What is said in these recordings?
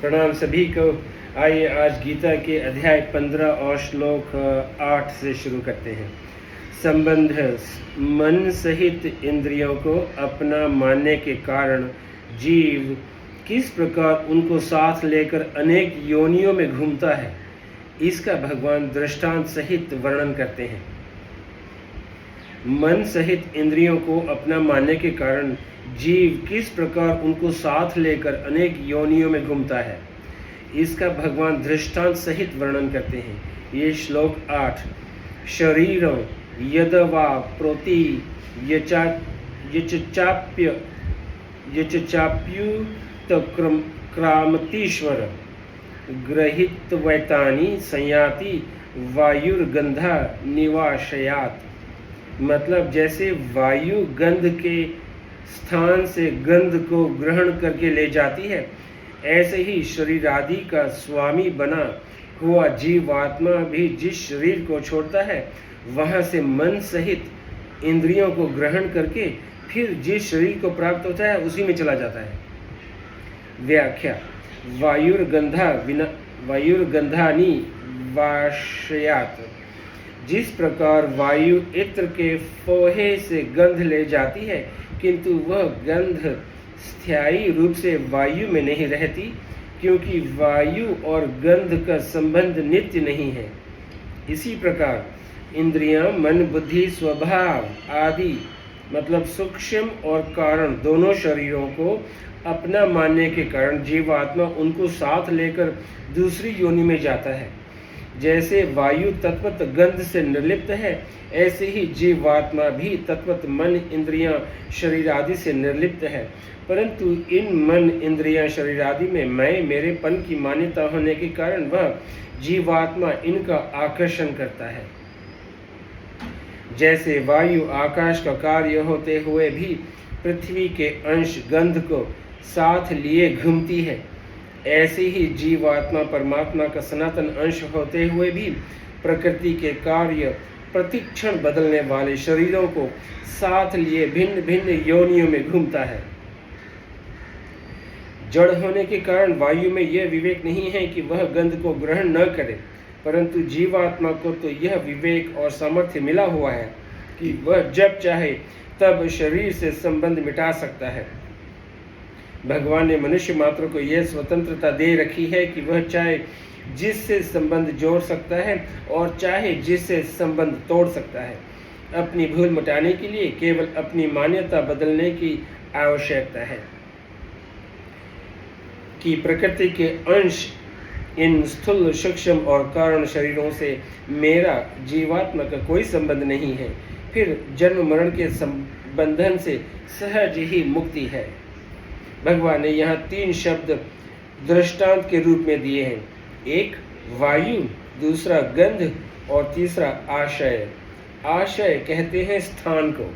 प्रणाम सभी को। आइए आज गीता के अध्याय 15 और श्लोक 8 से शुरू करते हैं। संबंध मन सहित इंद्रियों को अपना मानने के कारण जीव किस प्रकार उनको साथ लेकर अनेक योनियों में घूमता है, इसका भगवान दृष्टांत सहित वर्णन करते हैं। मन सहित इंद्रियों को अपना मानने के कारण जीव किस प्रकार उनको साथ लेकर अनेक योनियों में घूमता है, इसका भगवान दृष्टांत सहित वर्णन करते हैं। ये श्लोक 8। शरीरं यदवा प्रोति यच्चाप्युत क्रामतीश्वर गृहीत्वैतानि संयाति वायुर्गंधा निवाशयात्। मतलब जैसे वायु गंध के स्थान से गंध को ग्रहण करके ले जाती है, ऐसे ही शरीर आदि का स्वामी बना हुआ जीवात्मा भी जिस शरीर को छोड़ता है, वहां से मन सहित इंद्रियों को ग्रहण करके फिर जिस शरीर को प्राप्त होता है उसी में चला जाता है। व्याख्या। वायुर्गंधानि वाशयात्। जिस प्रकार वायु इत्र के फोहे से गंध ले जाती है, किंतु वह गंध स्थायी रूप से वायु में नहीं रहती, क्योंकि वायु और गंध का संबंध नित्य नहीं है। इसी प्रकार इंद्रियां, मन, बुद्धि, स्वभाव आदि मतलब सूक्ष्म और कारण दोनों शरीरों को अपना मानने के कारण जीवात्मा उनको साथ लेकर दूसरी योनि में जाता है। जैसे वायु तत्वत गंध से निर्लिप्त है, ऐसे ही जीवात्मा भी तत्वत मन, इंद्रियां, शरीर आदि से निर्लिप्त है। परंतु इन मन, इंद्रियां, शरीर आदि में मैं मेरेपन की मान्यता होने के कारण वह जीवात्मा इनका आकर्षण करता है। जैसे वायु आकाश का कार्य होते हुए भी पृथ्वी के अंश गंध को साथ लिए घूमती है, ऐसे ही जीवात्मा परमात्मा का सनातन अंश होते हुए भी प्रकृति के कार्य प्रतिक्षण बदलने वाले शरीरों को साथ लिए भिन्न भिन्न योनियों में घूमता है। जड़ होने के कारण वायु में यह विवेक नहीं है कि वह गंध को ग्रहण न करे, परंतु जीवात्मा को तो यह विवेक और सामर्थ्य मिला हुआ है कि वह जब चाहे तब शरीर से संबंध मिटा सकता है। भगवान ने मनुष्य मात्र को यह स्वतंत्रता दे रखी है कि वह चाहे जिससे संबंध जोड़ सकता है और चाहे जिससे संबंध तोड़ सकता है। अपनी भूल मिटाने के लिए केवल अपनी मान्यता बदलने की आवश्यकता है कि प्रकृति के अंश इन स्थूल, सूक्ष्म और कारण शरीरों से मेरा जीवात्मा का कोई संबंध नहीं है। फिर जन्म मरण के संबंधन से सहज ही मुक्ति है। भगवान ने यहाँ 3 शब्द दृष्टांत के रूप में दिए हैं। एक वायु, दूसरा गंध और तीसरा आशय। आशय कहते हैं स्थान को।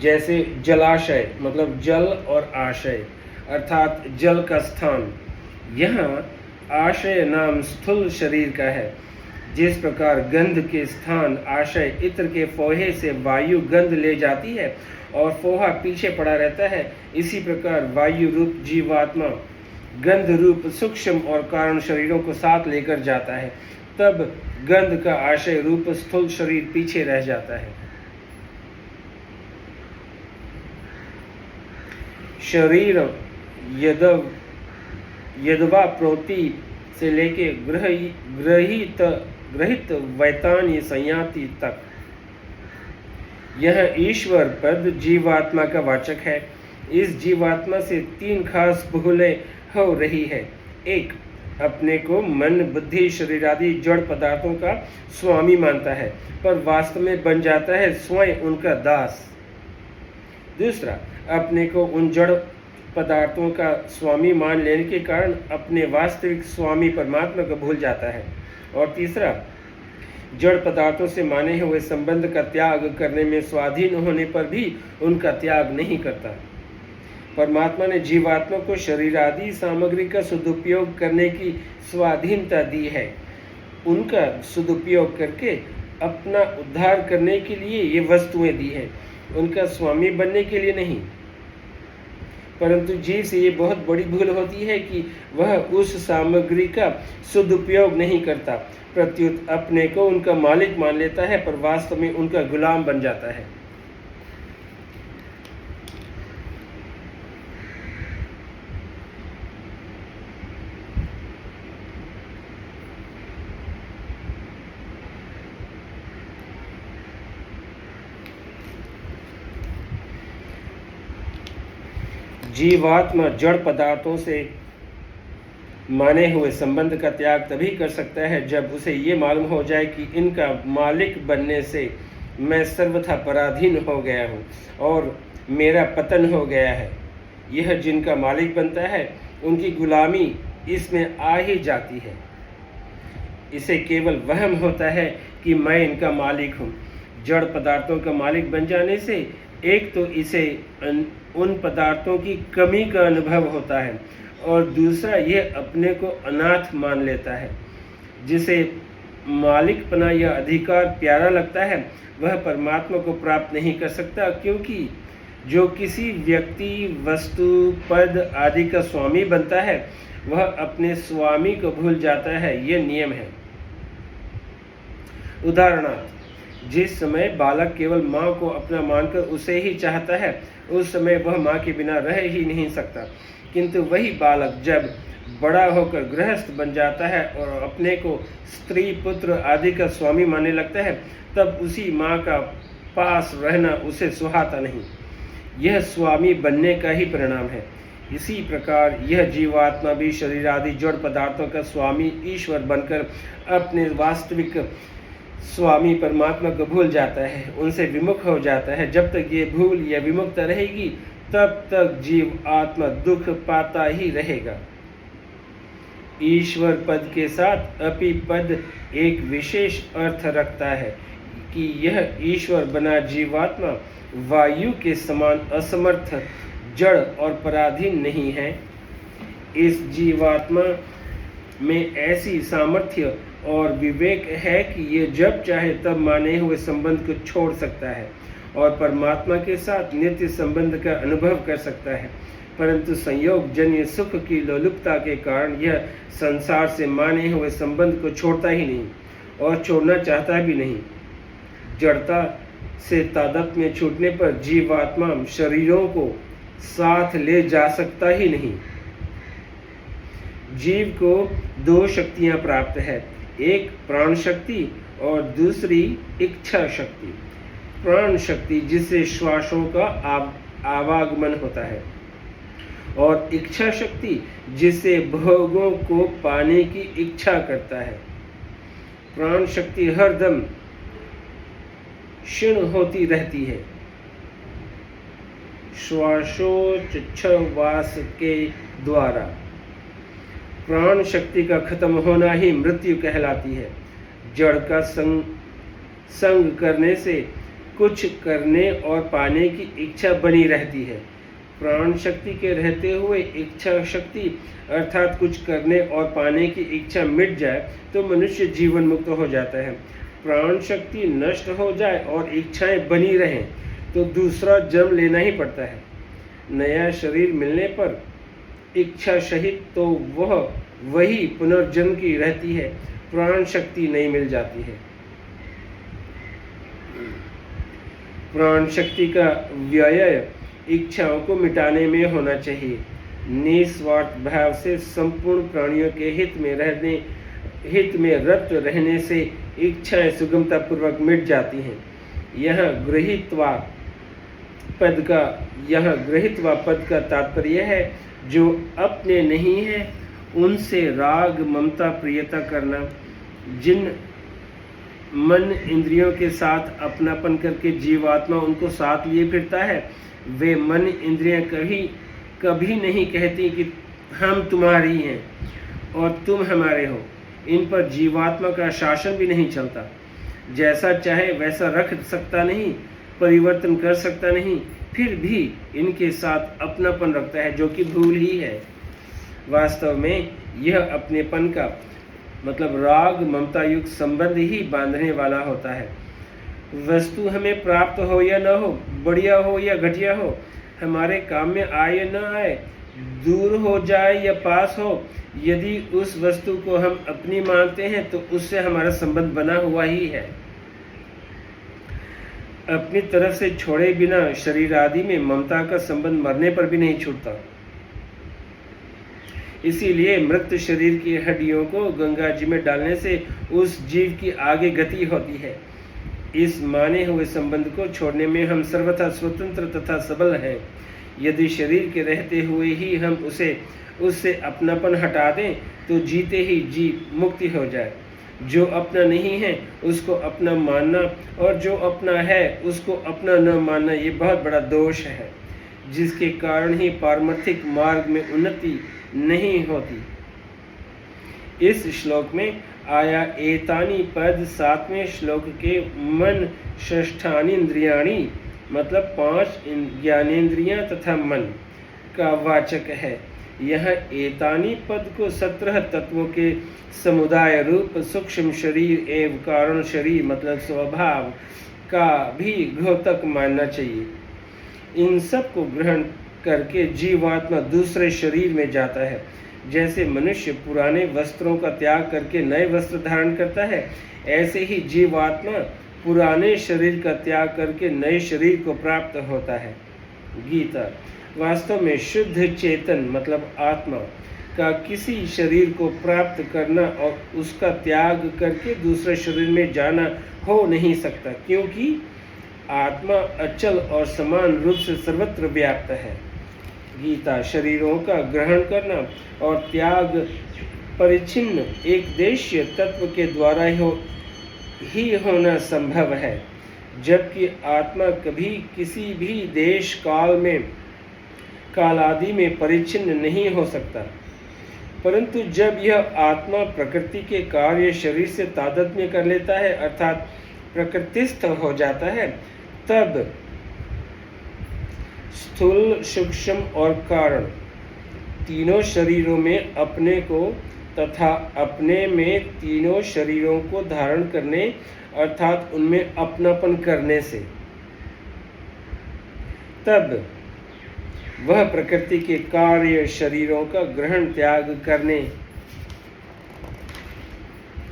जैसे जलाशय मतलब जल और आशय अर्थात जल का स्थान। यहाँ आशय नाम स्थूल शरीर का है। जिस प्रकार गंध के स्थान आशय इत्र के फोहे से वायु गंध ले जाती है और फोहा पीछे पड़ा रहता है, इसी प्रकार वायु रूप जीवात्मा गंध रूप सूक्ष्म और कारण शरीरों को साथ लेकर जाता है। तब गंध का आशय रूप स्थूल शरीर पीछे रह जाता है। शरीर यदवा प्रोति से लेके ग्रहित वैतानि संयाति तक, यह ईश्वर पद जीवात्मा का वाचक है। इस जीवात्मा से 3 खास भूलें हो रही है। एक, अपने को मन, बुद्धि, शरीर आदि जड़ पदार्थों का स्वामी मानता है, पर वास्तव में बन जाता है स्वयं उनका दास। दूसरा, अपने को उन जड़ पदार्थों का स्वामी मान लेने के कारण अपने वास्तविक स्वामी परमात्मा को भूल जाता है। और तीसरा, जड़ पदार्थों से माने हुए संबंध का त्याग करने में स्वाधीन होने पर भी उनका त्याग नहीं करता। परमात्मा ने जीवात्मा को शरीर आदि सामग्री का सदुपयोग करने की स्वाधीनता दी है। उनका सदुपयोग करके अपना उद्धार करने के लिए ये वस्तुएं दी हैं, उनका स्वामी बनने के लिए नहीं। परंतु जीव से ये बहुत बड़ी भूल होती है कि वह उस सामग्री का सदुपयोग नहीं करता, प्रत्युत अपने को उनका मालिक मान लेता है, पर वास्तव में उनका गुलाम बन जाता है। जीवात्मा जड़ पदार्थों से माने हुए संबंध का त्याग तभी कर सकता है जब उसे ये मालूम हो जाए कि इनका मालिक बनने से मैं सर्वथा पराधीन हो गया हूँ और मेरा पतन हो गया है। यह जिनका मालिक बनता है उनकी गुलामी इसमें आ ही जाती है। इसे केवल वहम होता है कि मैं इनका मालिक हूँ। जड़ पदार्थों का मालिक बन जाने से एक तो इसे उन पदार्थों की कमी का अनुभव होता है और दूसरा यह अपने को अनाथ मान लेता है। जिसे मालिकपना या अधिकार प्यारा लगता है वह परमात्मा को प्राप्त नहीं कर सकता, क्योंकि जो किसी व्यक्ति, वस्तु, पद आदि का स्वामी बनता है वह अपने स्वामी को भूल जाता है। यह नियम है। उदाहरणार्थ, जिस समय बालक केवल माँ को अपना मानकर उसे ही चाहता है उस समय वह माँ के बिना रह ही नहीं सकता, किंतु वही बालक जब बड़ा होकर गृहस्थ बन जाता है और अपने को स्त्री, पुत्र आदि का स्वामी मानने लगता है तब उसी माँ का पास रहना उसे सुहाता नहीं। यह स्वामी बनने का ही परिणाम है। इसी प्रकार यह जीवात्मा भी शरीर आदि जड़ पदार्थों का स्वामी ईश्वर बनकर अपने वास्तविक स्वामी परमात्मा को भूल जाता है, उनसे विमुख हो जाता है। जब तक ये भूल या विमुखता रहेगी तब तक जीव आत्मा दुख पाता ही रहेगा। ईश्वर पद के साथ अपि पद एक विशेष अर्थ रखता है कि यह ईश्वर बना जीवात्मा वायु के समान असमर्थ, जड़ और पराधीन नहीं है। इस जीवात्मा में ऐसी सामर्थ्य और विवेक है कि ये जब चाहे तब माने हुए संबंध को छोड़ सकता है और परमात्मा के साथ नित्य संबंध का अनुभव कर सकता है, परंतु संयोग जन्य सुख की लोलुपता के कारण यह संसार से माने हुए संबंध को छोड़ता ही नहीं और छोड़ना चाहता भी नहीं। जड़ता से तादात्म्य में छूटने पर जीवात्मा शरीरों को साथ ले जा सकता ही नहीं। जीव को दो शक्तियां प्राप्त है, एक प्राण शक्ति और दूसरी इच्छा शक्ति। प्राण शक्ति जिससे श्वासों का आवागमन होता है और इच्छा शक्ति जिससे भोगों को पाने की इच्छा करता है। प्राण शक्ति हरदम क्षीण होती रहती है। श्वासोच्छ्वास के द्वारा प्राण शक्ति का खत्म होना ही मृत्यु कहलाती है। जड़ का संग करने से कुछ करने और पाने की इच्छा बनी रहती है। प्राण शक्ति के रहते हुए इच्छा शक्ति अर्थात कुछ करने और पाने की इच्छा मिट जाए तो मनुष्य जीवन मुक्त हो जाता है। प्राण शक्ति नष्ट हो जाए और इच्छाएं बनी रहें तो दूसरा जन्म लेना ही पड़ता है। नया शरीर मिलने पर इच्छा सहित तो वह वही पुनर्जन्म की रहती है, प्राण शक्ति नहीं मिल जाती है। प्राण शक्ति का व्यय इच्छाओं को मिटाने में होना चाहिए। निस्वार्थ भाव से संपूर्ण प्राणियों के हित में रत रहने से इच्छाएं सुगमता पूर्वक मिट जाती हैं। यह गृहीत्वा पद का तात्पर्य है जो अपने नहीं है उनसे राग, ममता, प्रियता करना। जिन मन इंद्रियों के साथ अपनापन करके जीवात्मा उनको साथ लिए फिरता है वे मन इंद्रियां कभी नहीं कहती कि हम तुम्हारी हैं और तुम हमारे हो। इन पर जीवात्मा का शासन भी नहीं चलता। जैसा चाहे वैसा रख सकता नहीं, परिवर्तन कर सकता नहीं, फिर भी इनके साथ अपनापन रखता है जो कि भूल ही है। वास्तव में यह अपनेपन का मतलब राग ममता युक्त संबंध ही बांधने वाला होता है। वस्तु हमें प्राप्त हो या न हो, बढ़िया हो या घटिया हो, हमारे काम में आए न आए, दूर हो जाए या पास हो, यदि उस वस्तु को हम अपनी मानते हैं तो उससे हमारा संबंध बना हुआ ही है। अपनी तरफ से छोड़े बिना शरीर आदि में ममता का संबंध मरने पर भी नहीं छूटता। इसीलिए मृत शरीर की हड्डियों को गंगा जी में डालने से उस जीव की आगे गति होती है। इस माने हुए संबंध को छोड़ने में हम सर्वथा स्वतंत्र तथा सबल हैं। यदि शरीर के रहते हुए ही हम उससे अपनापन हटा दें तो जीते ही जी मुक्ति हो जाए। जो अपना नहीं है उसको अपना मानना और जो अपना है उसको अपना न मानना, ये बहुत बड़ा दोष है, जिसके कारण ही पारमार्थिक मार्ग में उन्नति नहीं होती। इस श्लोक में आया एतानी पद 7वें श्लोक के मन षष्ठानि इंद्रियाणि मतलब 5 ज्ञानेंद्रियां तथा मन का वाचक है। यह एतानी पद को 17 तत्वों के समुदाय रूप सूक्ष्म शरीर एवं कारण शरीर मतलब स्वभाव का भी घोतक मानना चाहिए। इन सब को ग्रहण करके जीवात्मा दूसरे शरीर में जाता है। जैसे मनुष्य पुराने वस्त्रों का त्याग करके नए वस्त्र धारण करता है, ऐसे ही जीवात्मा पुराने शरीर का त्याग करके नए शरीर को प्राप्त होता है। गीता वास्तव में शुद्ध चेतन मतलब आत्मा का किसी शरीर को प्राप्त करना और उसका त्याग करके दूसरे शरीर में जाना हो नहीं सकता, क्योंकि आत्मा अचल और समान रूप से सर्वत्र व्याप्त है। गीता शरीरों का ग्रहण करना और त्याग परिच्छिन्न एक देशीय तत्व के द्वारा ही होना संभव है, जबकि आत्मा कभी किसी भी देश काल आदि में परिच्छिन्न नहीं हो सकता। परंतु जब यह आत्मा प्रकृति के कार्य शरीर से तादात्म्य कर लेता है अर्थात प्रकृतिस्थ हो जाता है, तब स्थूल सूक्ष्म और कारण तीनों शरीरों में अपने को तथा अपने में तीनों शरीरों को धारण करने अर्थात उनमें अपनापन करने से तब वह प्रकृति के कार्य शरीरों का ग्रहण त्याग करने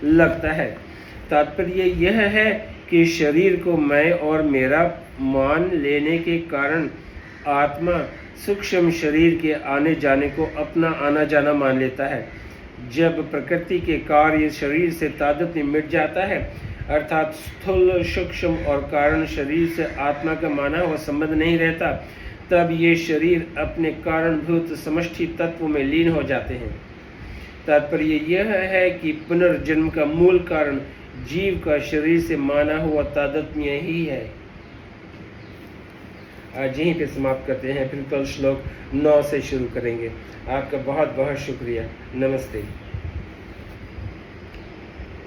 लगता है। तात्पर्य यह है कि शरीर को मैं और मेरा मान लेने के कारण आत्मा सूक्ष्म शरीर के आने जाने को अपना आना जाना मान लेता है। जब प्रकृति के कार्य शरीर से तादात्म्य मिट जाता है अर्थात स्थूल सूक्ष्म और कारण शरीर से आत्मा का माना हुआ संबंध नहीं रहता, तब ये शरीर अपने कारणभूत समष्टि तत्व में लीन हो जाते हैं। तात्पर्य यह है कि पुनर्जन्म का मूल कारण जीव का शरीर से माना हुआ तादात्म्य ही है। आज यहीं पे समाप्त करते हैं, फिर कल श्लोक 9 से शुरू करेंगे। आपका बहुत बहुत शुक्रिया। नमस्ते।